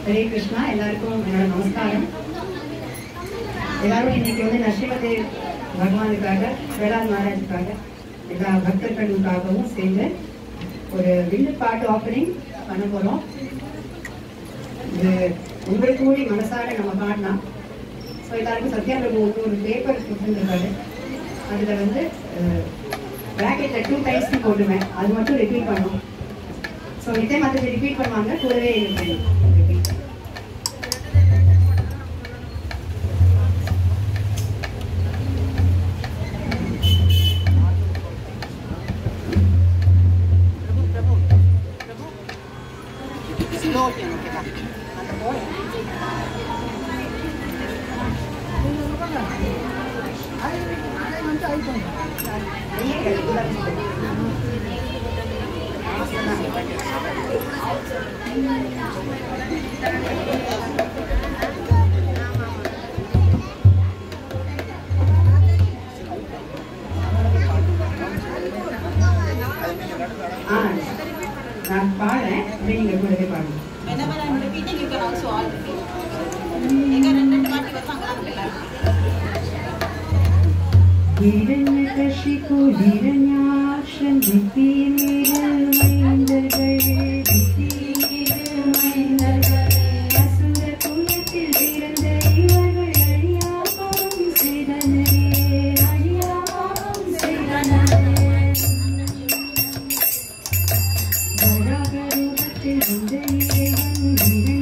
हरे कृष्णा எல்லாருக்கும் என்னோட நமஸ்காரம். எல்லாரும் இன்னைக்கு வந்து நரசிம்மதே பகவானுக்காக பிரகலாத் மகாராஜுக்காக எல்லா பக்தர்களுக்காகவும் சேர்ந்து ஒரு வில்லு பாட்டு ஆஃபரிங் பண்ண போறோம். இது உங்களுக்கு கூடி மனசார நம்ம பாடலாம். ஸோ எல்லாருக்கும் சத்யாபிரபு ஒரு பேப்பர் கொடுத்துருக்காரு. அதில் வந்து ப்ராக்கெட்டில் 2 டைம்ஸ் போட்டுவேன். அது மட்டும் ரிப்பீட் பண்ணும். ஸோ இதே மாதிரி ரிப்பீட் பண்ணுவாங்க, கூடவே ரிப்பீட். स्लो पियानो के बाद நான் பாடுறேன், நீங்க கூடவே பாடுங்க. whenever I'm repeating you can also all repeat. எங்க ரெண்டு வாட்டி வந்தாங்க हिरण्यकशिपु हिरण्याक्षं दिव्यमेरल्मैन्दर्गळे दिव्यमेरल्मैन्दर्गळे असुरकुलத்தில் பிறந்த இவர்கள் அழியாமலும் செய்தனரே அழியாமலும் செய்தனரே வராக ரூபத்தில் வந்த இறைவன்